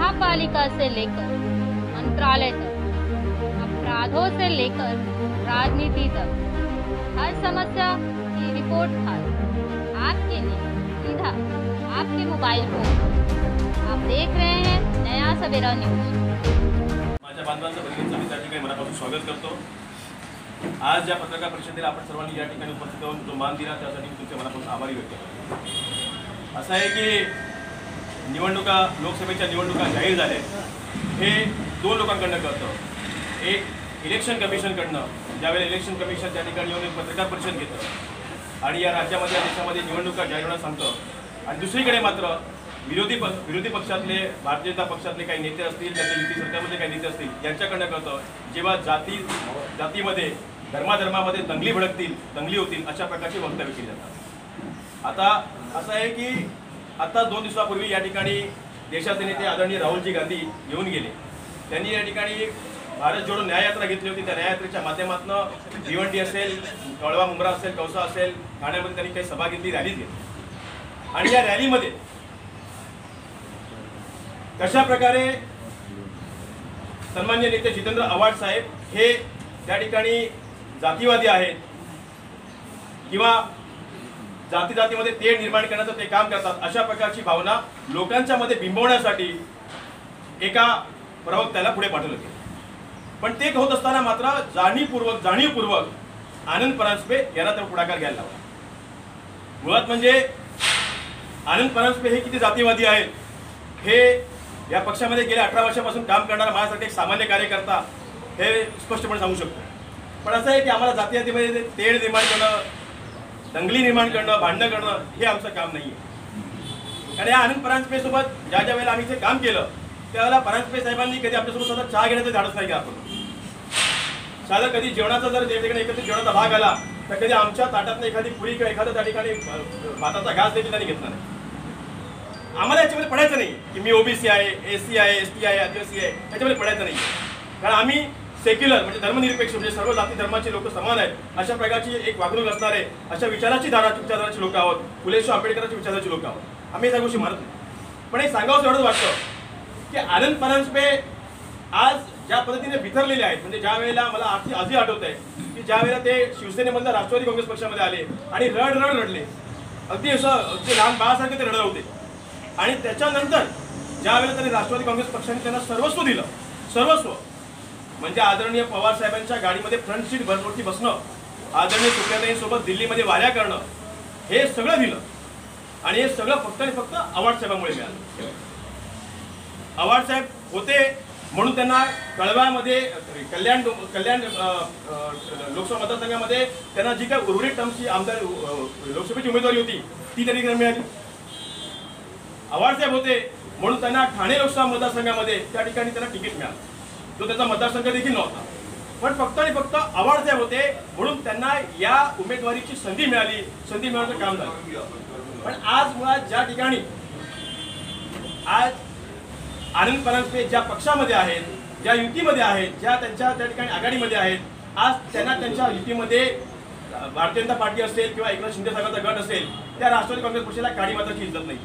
महापालिका से लेकर मंत्रालय तक, अपराधों से लेकर राजनीति तक, हर समस्या की रिपोर्ट खास आपके लिए सीधा आपके मोबाइल फोन। आप देख रहे हैं नया सवेरा न्यूज। माझ्या बांधवांचं भगिनींचं मी त्या ठिकाणी मनापासून स्वागत करतो। आज या पत्रकार परिषदेला आपण सर्वांनी या ठिकाणी उपस्थित होऊन जो मान दिला त्यासाठी मी तुमच्या मनापासून आभारी व्यक्त करतो। असं आहे की निवडणुका, लोकसभेच्या निवडणुका जाहीर झाल्या, हे दोन लोकांकडनं कळतं। एक इलेक्शन कमिशनकडनं, ज्यावेळेला इलेक्शन कमिशन त्या ठिकाणी येऊन एक पत्रकार परिषद घेतं आणि या राज्यामध्ये देशामध्ये निवडणुका जाहीर होणं सांगतं, आणि दुसरीकडे मात्र विरोधी पक्षातले, भारतीय जनता पक्षातले काही नेते असतील, त्याच्या युती सरकारमधले काही नेते असतील, यांच्याकडनं कळतं जेव्हा जातीमध्ये, धर्माधर्मामध्ये दंगली भडकतील, दंगली होतील, अशा प्रकारची वक्तव्य केली जातात। आता असं आहे की आता 2 दिवसापूर्वी या ठिकाणी देशाचे नेते आदरणीय राहुलजी गांधी येऊन गेले। त्यांनी या ठिकाणी भारत जोडो न्याययात्रा घेतली होती। त्या न्याययात्रेच्या माध्यमातून भिवंडी असेल, कळवा मुंब्रा असेल, कौसा असेल, ठाण्यामध्ये त्यांनी काही सभा घेतली, रॅली घेतली, आणि या रॅलीमध्ये कशा प्रकारे सन्माननीय नेते जितेंद्र आव्हाड साहेब हे त्या ठिकाणी जातीवादी आहेत किंवा जातीमध्ये तेढ निर्माण करण्याचं ते काम करतात, अशा प्रकारची भावना लोकांच्या मध्ये बिंबवण्यासाठी एका प्रवक्त्याला पुढे पाठवलं गेलं। पण ते होत असताना मात्र जाणीवपूर्वक आनंद परांजपे यांना तो पुढाकार घ्यायला लावला। मुळात म्हणजे आनंद परांजपे हे किती जातीवादी आहेत हे या पक्षामध्ये गेल्या 18 वर्षापासून काम करणारा माझ्यासाठी एक सामान्य कार्यकर्ता हे स्पष्टपणे सांगू शकतो। पण असं आहे की आम्हाला जातीमध्ये तेढ निर्माण करणं, दंगली निर्माण करणं, भांडणं करणं हे आमचं काम नाही आहे। आणि या आनंद परांजपे सोबत ज्या वेळेला आम्ही इथे काम केलं त्यावेळेला परांजपे साहेबांनी कधी आमच्यासोबत स्वतः चहा घेण्याचं धाडस नाही केलं। आपण साधं कधी जेवणाचा जर त्या ठिकाणी एकत्रित जेवणाचा भाग आला तर कधी आमच्या ताटातनं एखादी पुरी किंवा एखादं त्या ठिकाणी भाताचा घास देखील त्यांनी घेतला नाही। आम्हाला याच्यामध्ये पडायचं नाही की मी ओबीसी आहे, एससी आहे, एसटी आहे, आदिवासी आहे, याच्यामध्ये पडायचं नाही। कारण आम्ही सेक्युलर म्हणजे धर्मनिरपेक्ष, म्हणजे सर्व जाती धर्माचे लोक समान आहेत, अशा प्रकारची एक वागणूक असणारे, अशा विचाराची लोक आहोत, फुले शाहू आंबेडकरांच्या विचाराची लोक आहोत। आम्ही त्या गोष्टी मानत नाही। पण हे सांगावंसं एवढंच वाटतं की आनंद परांजपे आज ज्या पद्धतीने बिथरलेले आहेत, म्हणजे ज्या वेळेला मला आजही आठवत आहे की ज्या वेळेला ते शिवसेनेमधल्या राष्ट्रवादी काँग्रेस पक्षामध्ये आले आणि रडले, अगदी लहान बाळासारखे ते रडत होते, आणि त्याच्यानंतर ज्या वेळेला त्यांनी राष्ट्रवादी काँग्रेस पक्षाने त्यांना सर्वस्व दिलं, सर्वस्व म्हणजे आदरणीय पवार साहेबांच्या गाडीमध्ये फ्रंट सीट वरती बसणं, आदरणीय सुप्रियाताईंसोबत दिल्लीमध्ये वाऱ्या करणं, हे सगळं दिलं, आणि हे सगळं फक्त आणि फक्त आव्हाड साहेबांमुळे मिळालं। आव्हाड साहेब होते म्हणून त्यांना कळव्यामध्ये कल्याण लोकसभा मतदारसंघामध्ये त्यांना जी काही उर्वरित टर्मची आमदार लोकसभेची उमेदवारी होती ती त्यांनी मिळाली। आव्हाड साहेब होते म्हणून त्यांना ठाणे लोकसभा मतदारसंघामध्ये त्या ठिकाणी त्यांना तिकीट मिळालं, जो त्याचा मतदारसंघ देखील नव्हता। पण फक्त आणि फक्त आव्हाड साहेब होते म्हणून त्यांना या उमेदवारीची संधी मिळाली, संधी मिळवण्याचं काम झालं। पण आज मुळात ज्या ठिकाणी आज आनंद परांजपे ज्या पक्षामध्ये आहेत, ज्या युतीमध्ये आहेत, ज्या त्यांच्या त्या ठिकाणी आघाडीमध्ये आहेत, आज त्यांना त्यांच्या युतीमध्ये भारतीय जनता पार्टी असेल किंवा एकनाथ शिंदे साहेबांचा गट असेल, त्या राष्ट्रवादी काँग्रेस पक्षाला काडी मात्राची इज्जत नाही,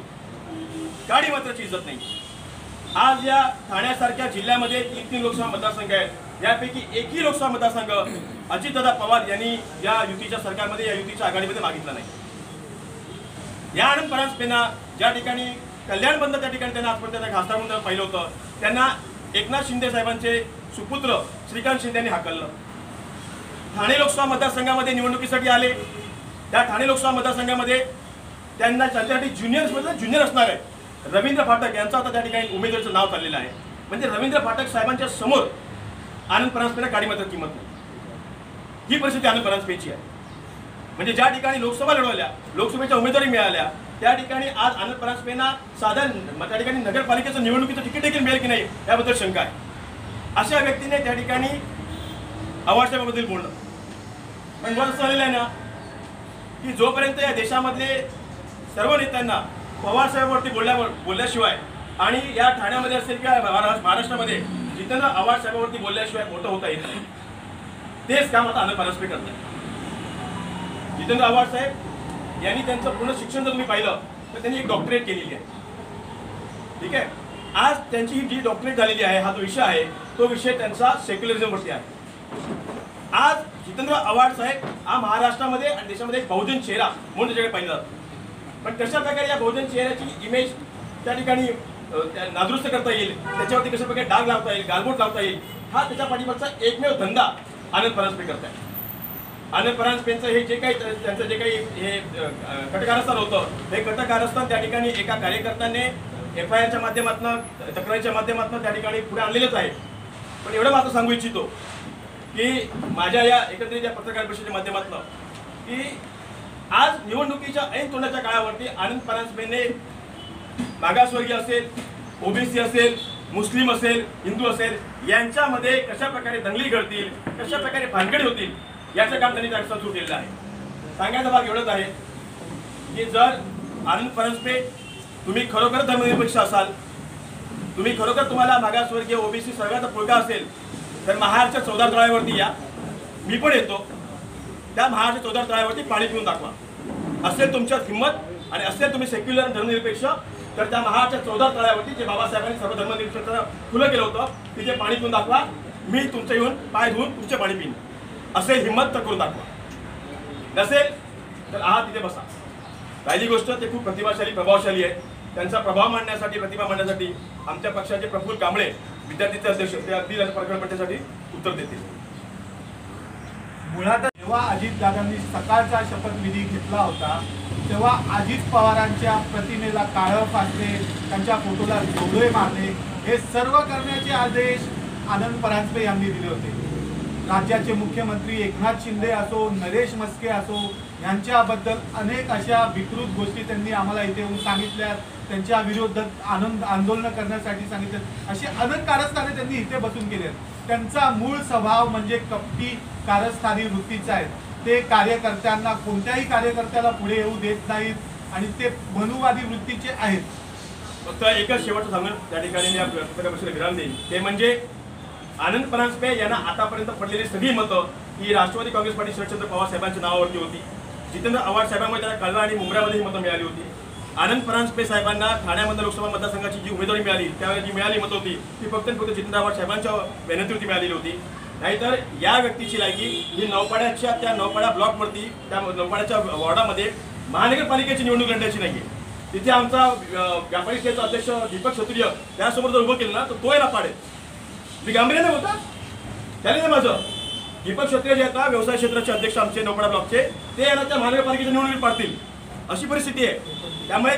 काडी मात्राची इज्जत नाही। आज या ठाण्यासारख्या जिल्ह्यामध्ये 3 लोकसभा मतदारसंघ आहेत, यापैकी एकही लोकसभा मतदारसंघ अजितदादा पवार यांनी या युतीच्या सरकारमध्ये, या युतीच्या आघाडीमध्ये मागितला नाही। या आनंद परांजपेंना ज्या ठिकाणी कल्याण बंद, त्या ठिकाणी त्यांना आजपर्यंत त्यांना खासदार म्हणून पाहिलं होतं, त्यांना एकनाथ शिंदे साहेबांचे सुपुत्र श्रीकांत शिंदे यांनी हाकललं। ठाणे लोकसभा मतदारसंघामध्ये निवडणुकीसाठी आले, त्या ठाणे लोकसभा मतदारसंघामध्ये त्यांना त्यांच्यासाठी ज्युनियर असणार आहे रवींद्र फाटक यांचं आता त्या ठिकाणी उमेदवारीचं नाव चाललेलं आहे। म्हणजे रवींद्र फाटक साहेबांच्या समोर आनंद परांजपेंना काडी मात्र किंमत नाही, ही परिस्थिती आनंद परांजपेंची आहे। म्हणजे ज्या ठिकाणी लोकसभा लढवल्या, लोकसभेच्या उमेदवारी मिळाल्या, त्या ठिकाणी आज आनंद परांजपेंना साधारण त्या ठिकाणी नगरपालिकेचं निवडणुकीचं तिकीट देखील मिळेल की नाही याबद्दल शंका आहे। अशा व्यक्तीने त्या ठिकाणी आव्हाड साहेबांबद्दल बोलणं, पण मला असं झालेलं आहे ना की जोपर्यंत या देशामधले सर्व नेत्यांना पवार साहेबांवरती बोलल्याशिवाय आणि या ठाण्यामध्ये असेल किंवा महाराष्ट्रामध्ये जितेंद्र आव्हाड साहेबांवरती बोलल्याशिवाय मोठं होता येत नाही, तेच काम आता आनंद परांजपे करतात। जितेंद्र आव्हाड साहेब यांनी त्यांचं पूर्ण शिक्षण जर तुम्ही पाहिलं तर त्यांनी एक डॉक्टरेट केलेली आहे, ठीक आहे। आज त्यांची ही जी डॉक्टरेट झालेली आहे, हा जो विषय आहे तो विषय त्यांचा सेक्युलरिझमवरती आहे. आज जितेंद्र आव्हाड साहेब हा महाराष्ट्रामध्ये आणि देशामध्ये एक बहुजन चेहरा म्हणून त्याच्याकडे पाहिलं जातं. पण कशा प्रकारे या बहुजन चेहऱ्याची इमेज त्या ठिकाणी नादुरुस्त करता येईल, त्याच्यावरती कशा प्रकारे डाग लावता येईल, गालबोट लावता येईल, हा त्याच्या पाठीमागचा एकमेव धंदा आनंद परांजपे करताय. आनंद परांजपेंचं हे जे काही त्यांचं जे काही हे कटकारस्थान होतं, हे कटकारस्थान त्या ठिकाणी एका कार्यकर्त्याने FIRच्या माध्यमातून, तक्रारीच्या माध्यमातून त्या ठिकाणी पुढे आणलेलंच आहे. पण एवढं मात्र सांगू इच्छितो की माझ्या या एकत्रित या पत्रकार परिषदेच्या माध्यमातून की आज निवडणुकीच्या ऐन तोंडाच्या काळावरती आनंद परांजपेने मागासवर्गीय असेल, OBC असेल, मुस्लिम असेल, हिंदू असेल, यांच्यामध्ये कशा प्रकारे दंगली घडतील, कशा प्रकारे भानगडी होतील, याचं काम त्यांनी त्यावेळेस सुरू केलेलं आहे. सांगायचा भाग एवढंच आहे की जर आनंद परांजपे तुम्ही खरोखर धर्मनिरपेक्ष असाल, तुम्ही खरोखर तुम्हाला मागासवर्गीय OBC सर्वांचा पुळका असेल, तर महाडच्या 14 तळ्यावरती या, मी पण येतो. त्या महाडच्या 14 तळ्यावरती पाणी पिऊन दाखवा. असेल तुमच्यात हिंमत आणि असेल तुम्ही सेक्युलर धर्मनिरपेक्ष, तर त्या महाडच्या 14 तळ्यावरती जे बाबासाहेबांनी सर्व धर्मनिरपेक्षाचं खुलं केलं होतं तिथे पाणी पिऊन दाखवा. मी तुमचं येऊन पाय धुवून तुमचे पाणी पिईन. असेल हिंमत तर करून दाखवा. नसेल तर आहात तिथे बसा. पहिली गोष्ट ते खूप प्रतिभाशाली, प्रभावशाली आहे. त्यांचा प्रभाव मांडण्यासाठी, प्रतिभा मांडण्यासाठी आमच्या पक्षाचे प्रफुल्ल कांबळे विद्यार्थीचे अध्यक्ष ते अगदी प्रकल्पासाठी उत्तर देतील. मुळात जेव्हा अजितदादांनी सकाळचा शपथविधी घेतला होता तेव्हा अजित पवारांच्या प्रतिमेला काळं फासले, त्यांच्या फोटोला जोडे मारले, हे सर्व करण्याचे आदेश आनंद परांजपे यांनी दिले होते. राज्याचे मुख्यमंत्री एकनाथ शिंदे असो, नरेश मस्के असो, यांच्याबद्दल अनेक अशा विकृत गोष्टी त्यांनी आम्हाला इथे येऊन सांगितल्या. त्यांच्या विरोधात आंदोलन करण्यासाठी सांगितले. असे अनेक कारस्थाने त्यांनी इथे बसून केले. त्यांचा मूळ स्वभाव म्हणजे कपटी कारस्थानी वृत्तीचा आहे. ते कार्यकर्त्यांना, कोणत्याही कार्यकर्त्याला पुढे येऊ देत नाहीत आणि ते मनुवादी वृत्तीचे आहेत. फक्त एकच शेवटचं सांगून त्या ठिकाणी मी पत्रकार परिषदेला विराम देईन. ते म्हणजे आनंद परांजपे यांना आतापर्यंत पडलेली सगळी मतं ही राष्ट्रवादी काँग्रेस पार्टी शरदचंद्र पवार साहेबांच्या नावावरती होती. जितेंद्र आव्हाड साहेबांमध्ये त्यांना कळवा आणि मुंब्र्यामध्ये ही मतं मिळाली होती. आनंद परांजपे साहेबांना ठाण्यामध्ये लोकसभा मतदारसंघाची जी उमेदवारी मिळाली, त्यावेळेस जी मिळाली मतं होती ती फक्त जितेंद्र आव्हाड साहेबांच्या मेहनतीवरती मिळालेली होती. नाहीतर या व्यक्तीची लायकी ही नौपाड्याच्या त्या नौपाडा ब्लॉकवरती, त्या नौपाड्याच्या वॉर्डामध्ये महानगरपालिकेची निवडणूक लढण्याची नाही आहे. तिथे आमचा व्यापारी सेलचा अध्यक्ष दीपक क्षत्रिय त्यासमोर जर उभं केलं ना तर तो याला पाडेल. मी गांभीर्याने होता त्याने नाही माझं. दीपक क्षत्रिय जे आता व्यवसाय क्षेत्राचे अध्यक्ष आमचे नौपाडा ब्लॉकचे, ते यांना त्या महानगरपालिकेच्या निवडणुकीत पाडतील अशी परिस्थिती आहे. त्यामुळे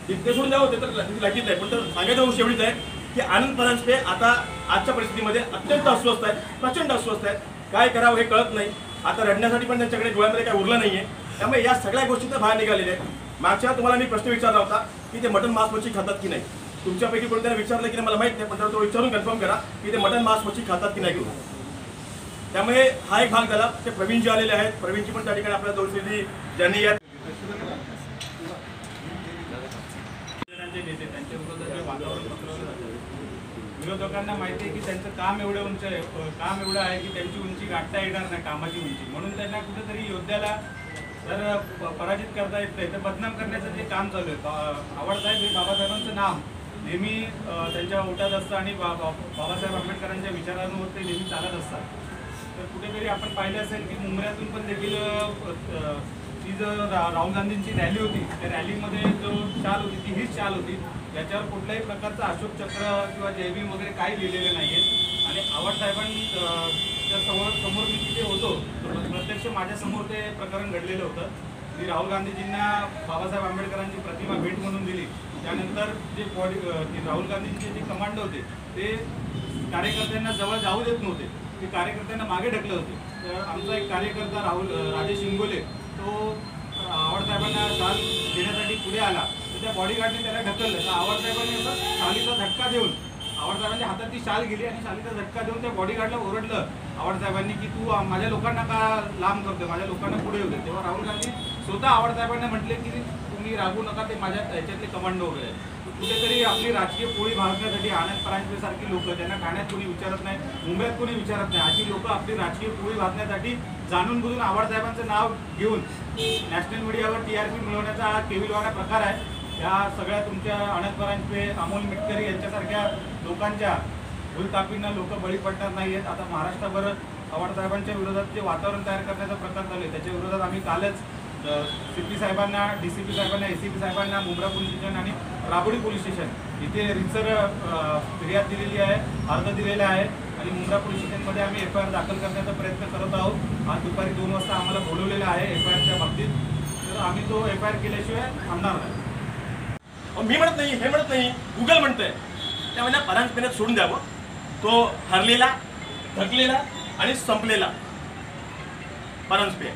ते सोडून द्यावं ते तर लाकीच आहे. पण तर सांगायचं गोष्ट एवढीच आहे की आनंद परांजपे आता आजच्या परिस्थितीमध्ये अत्यंत अस्वस्थ आहेत, प्रचंड अस्वस्थ आहेत. काय करावं हे कळत नाही. आता रडण्यासाठी पण त्यांच्याकडे डोळ्यामध्ये काय उरलं नाहीये. त्यामुळे या सगळ्या गोष्टी तर बाहेर निघालेल्या आहेत. मागच्या तुम्हाला मी प्रश्न विचारला होता की ते मटन मांस मच्छी खातात की नाही. तुमच्यापैकी कोणत्याने विचारलं की नाही मला माहित नाही, पण त्याला तो विचारून कन्फर्म करा की ते मटन मांस मच्छी खातात की नाही घेऊन. त्यामुळे हा एक भाग झाला. ते प्रवीणजी आलेले आहेत. प्रवीणजी पण त्या ठिकाणी आपल्या जोडलेली ज्यांनी या त्यांच्या विरोधात वातावरण पसरवलं जातं. विरोधकांना माहिती आहे की त्यांचं काम एवढं उंच आहे, काम एवढं आहे की त्यांची उंची गाठता येणार नाही, कामाची उंची. म्हणून त्यांना कुठेतरी योद्ध्याला जर पराजित करता येत नाही तर बदनाम करण्याचं जे काम चालू आहे. आव्हाड साहेब हे बाबासाहेबांचं नाव नेहमी त्यांच्या ओटात असतं आणि बाबासाहेब आंबेडकरांच्या विचारांवर ते नेहमी चालत असतात. तर कुठेतरी आपण पाहिलं असेल की मुंब्र्यातून पण देखील ती जो राहुल गांधींची रॅली होती, त्या रॅलीमध्ये जो शाल होती ती हीच शाल होती. याच्यावर कुठल्याही प्रकारचं अशोक चक्र किंवा जय भीम वगैरे काही लिहिलेले नाही आहेत. आणि आव्हाड साहेबांच्या समोर मी तिथे होतो, प्रत्यक्ष माझ्यासमोर ते प्रकरण घडलेलं होतं. की राहुल गांधीजींना बाबासाहेब आंबेडकरांची प्रतिमा भेट म्हणून दिली. त्यानंतर जे राहुल गांधींचे जे कमांडो होते ते कार्यकर्त्यांना जवळ जाऊ देत नव्हते, ते कार्यकर्त्यांना मागे ढकलत होते. तर आमचा एक कार्यकर्ता राजेश इंगोले तो आव्हाड साहेबांना शाल देण्यासाठी पुढे आला, तर त्या बॉडीगार्डने त्याला ढकललं. तर आव्हाड साहेबांनी असा शालीचा झटका देऊन, आव्हाड साहेबांच्या हातात ती शाल गेली आणि शालीचा झटका देऊन त्या बॉडीगार्डला ओरडलं आव्हाड साहेबांनी की तू माझ्या लोकांना का लांब करतोय, माझ्या लोकांना पुढे येऊ दे. तेव्हा राहुल गांधी स्वतः आव्हाड साहेबांना म्हटले की तुम्ही रागू नका, ते माझ्या ह्याच्यातले कमांडो वगैरे आहेत. कुठेतरी आपली राजकीय पोळी भाजण्यासाठी आनंद परांजपे सारखी लोक, ज्यांना ठाण्यात कोणी विचारत नाही, मुंबईत कोणी विचारत नाही, अशी लोक आपली राजकीय पोळी भाजण्यासाठी जाणून बुजून आव्हाड साहेबांचं नाव घेऊन नॅशनल मीडियावर TRP मिळवण्याचा हा केविलवाणा प्रकार आहे. या सगळ्या तुमच्या अनंत परांजपे, अमोल मिटकरी यांच्यासारख्या लोकांच्या भूलथापींना लोक बळी पडणार नाही आहेत. आता महाराष्ट्रभर आव्हाड साहेबांच्या विरोधात जे वातावरण तयार करण्याचा प्रकार चालू आहे त्याच्या विरोधात आम्ही कालच CP साहेबांना, DCP साहेबांना, ACP साहेबांना, मुंब्रा पोलीस स्टेशन आणि राबोडी पोलीस स्टेशन इथे रितसर फिर्याद दिलेली आहे, अर्ज दिलेला आहे आणि मुंब्रा पोलीस स्टेशनमध्ये आम्ही FIR दाखल करण्याचा प्रयत्न करत आहोत. आज दुपारी 2 वाजता आम्हाला बोलवलेलं आहे FIRच्या बाबतीत, तर आम्ही तो FIR केल्याशिवाय थांबणार नाही. मी म्हणत नाही, हे म्हणत नाही, गुगल म्हणतंय. त्यामुळे परांजपेने सोडून द्यावं. तो हरलेला, थकलेला आणि संपलेला परांजपे,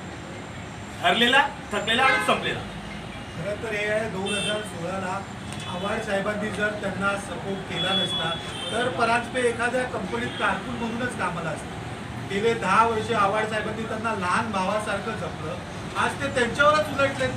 हरलेला, थकलेला आणि संपलेला. खरं तर हे आहे 2016ला आव्हाड साहेबांनी जर त्यांना सपोर्ट केला नसता तर परांजपे एखाद्या कंपनीत कारकून म्हणूनच कामाला असते. गेले 10 वर्ष आव्हाड साहेबांनी त्यांना लहान भावासारखं जपलं. आज ते त्यांच्यावरच उलटले.